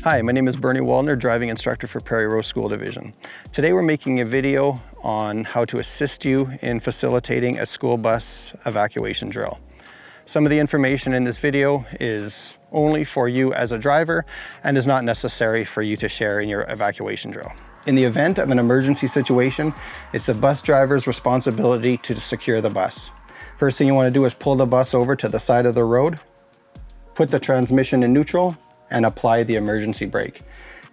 Hi, my name is Bernie Waldner, driving instructor for Prairie Rose School Division. Today we're making a video on how to assist you in facilitating a school bus evacuation drill. Some of the information in this video is only for you as a driver and is not necessary for you to share in your evacuation drill. In the event of an emergency situation, it's the bus driver's responsibility to secure the bus. First thing you want to do is pull the bus over to the side of the road, put the transmission in neutral, and apply the emergency brake.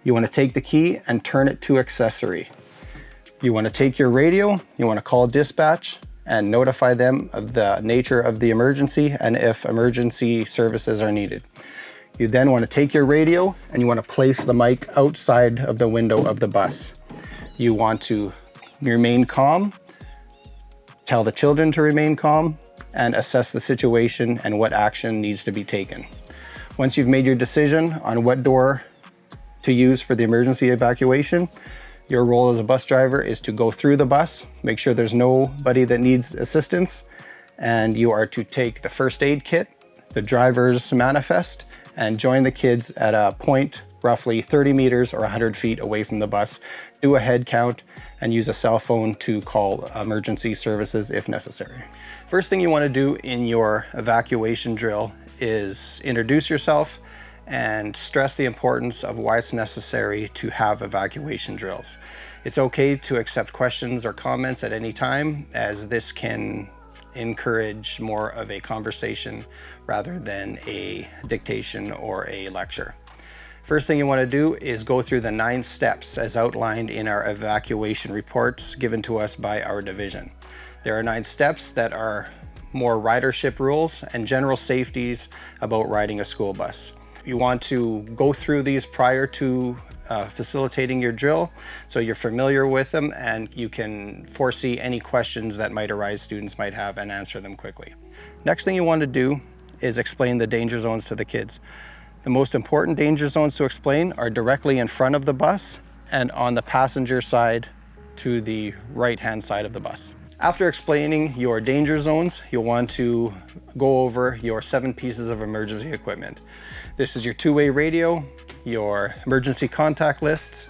You want to take the key and turn it to accessory. You want to take your radio, you want to call dispatch and notify them of the nature of the emergency and if emergency services are needed. You then want to take your radio and you want to place the mic outside of the window of the bus. You want to remain calm, tell the children to remain calm, and assess the situation and what action needs to be taken. Once you've made your decision on what door to use for the emergency evacuation, your role as a bus driver is to go through the bus, make sure there's nobody that needs assistance, and you are to take the first aid kit, the driver's manifest, and join the kids at a point roughly 30 meters or 100 feet away from the bus. Do a head count and use a cell phone to call emergency services if necessary. First thing you want to do in your evacuation drill is introduce yourself and stress the importance of why it's necessary to have evacuation drills. It's okay to accept questions or comments at any time, as this can encourage more of a conversation rather than a dictation or a lecture. First thing you want to do is go through the 9 steps as outlined in our evacuation reports given to us by our division. There are 9 steps that are more ridership rules and general safeties about riding a school bus. You want to go through these prior to facilitating your drill so you're familiar with them and you can foresee any questions that might arise students might have and answer them quickly. Next thing you want to do is explain the danger zones to the kids. The most important danger zones to explain are directly in front of the bus and on the passenger side to the right-hand side of the bus. After explaining your danger zones, you'll want to go over your 7 pieces of emergency equipment. This is your 2-way radio, your emergency contact lists,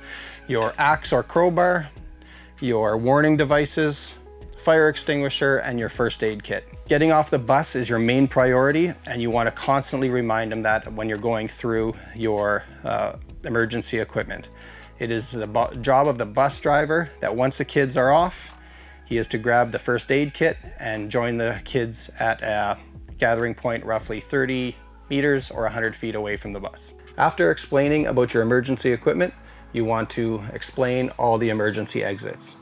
your axe or crowbar, your warning devices, fire extinguisher, and your first aid kit. Getting off the bus is your main priority, and you want to constantly remind them that when you're going through your emergency equipment. It is the job of the bus driver that once the kids are off, he is to grab the first aid kit and join the kids at a gathering point roughly 30 meters or 100 feet away from the bus. After explaining about your emergency equipment, you want to explain all the emergency exits.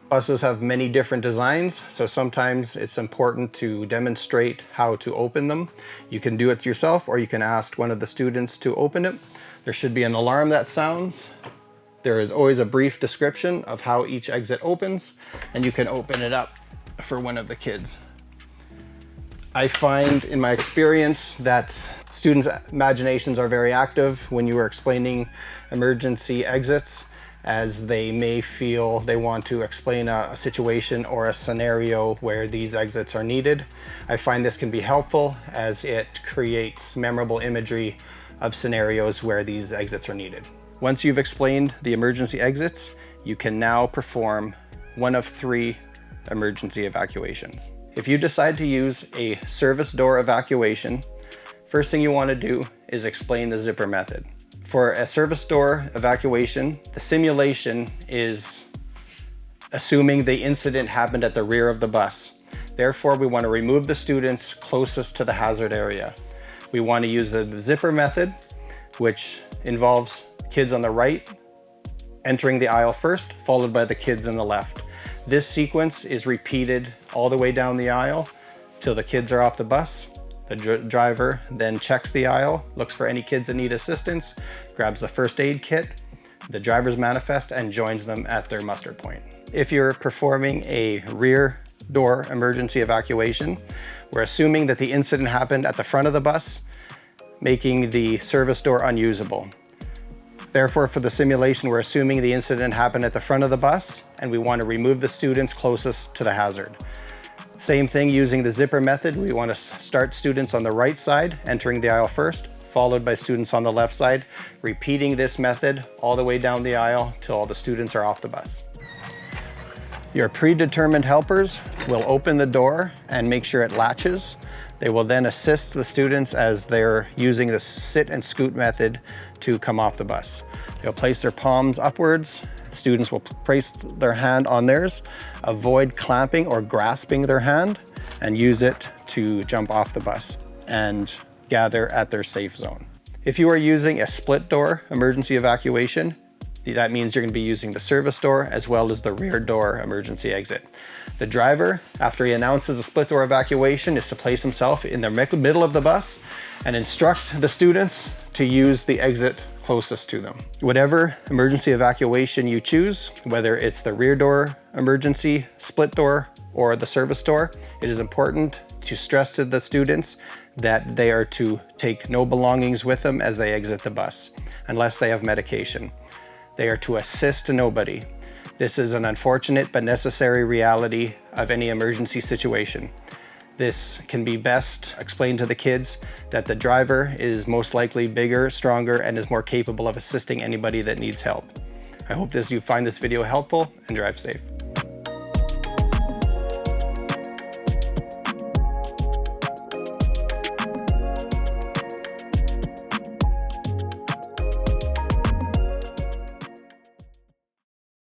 Buses have many different designs, so sometimes it's important to demonstrate how to open them. You can do it yourself or you can ask one of the students to open it. There should be an alarm that sounds. There is always a brief description of how each exit opens, and you can open it up for one of the kids. I find in my experience that students' imaginations are very active when you are explaining emergency exits, as they may feel they want to explain a situation or a scenario where these exits are needed. I find this can be helpful as it creates memorable imagery of scenarios where these exits are needed. Once you've explained the emergency exits, you can now perform one of 3 emergency evacuations. If you decide to use a service door evacuation, first thing you want to do is explain the zipper method. For a service door evacuation, the simulation is assuming the incident happened at the rear of the bus. Therefore, we want to remove the students closest to the hazard area. We want to use the zipper method, which involves kids on the right entering the aisle first, followed by the kids on the left. This sequence is repeated all the way down the aisle till the kids are off the bus. The driver then checks the aisle, looks for any kids that need assistance, grabs the first aid kit, the driver's manifest, and joins them at their muster point. If you're performing a rear door emergency evacuation, we're assuming that the incident happened at the front of the bus, making the service door unusable. Therefore, for the simulation, we're assuming the incident happened at the front of the bus, and we want to remove the students closest to the hazard. Same thing using the zipper method. We want to start students on the right side, entering the aisle first, followed by students on the left side, repeating this method all the way down the aisle till all the students are off the bus. Your predetermined helpers will open the door and make sure it latches. They will then assist the students as they're using the sit and scoot method to come off the bus. They'll place their palms upwards. Students will place their hand on theirs, avoid clamping or grasping their hand, and use it to jump off the bus and gather at their safe zone. If you are using a split door emergency evacuation, that means you're going to be using the service door as well as the rear door emergency exit. The driver, after he announces a split door evacuation, is to place himself in the middle of the bus and instruct the students to use the exit closest to them. Whatever emergency evacuation you choose, whether it's the rear door emergency, split door, or the service door, it is important to stress to the students that they are to take no belongings with them as they exit the bus, unless they have medication. They are to assist nobody. This is an unfortunate but necessary reality of any emergency situation. This can be best explained to the kids that the driver is most likely bigger, stronger, and is more capable of assisting anybody that needs help. I hope you find this video helpful and drive safe.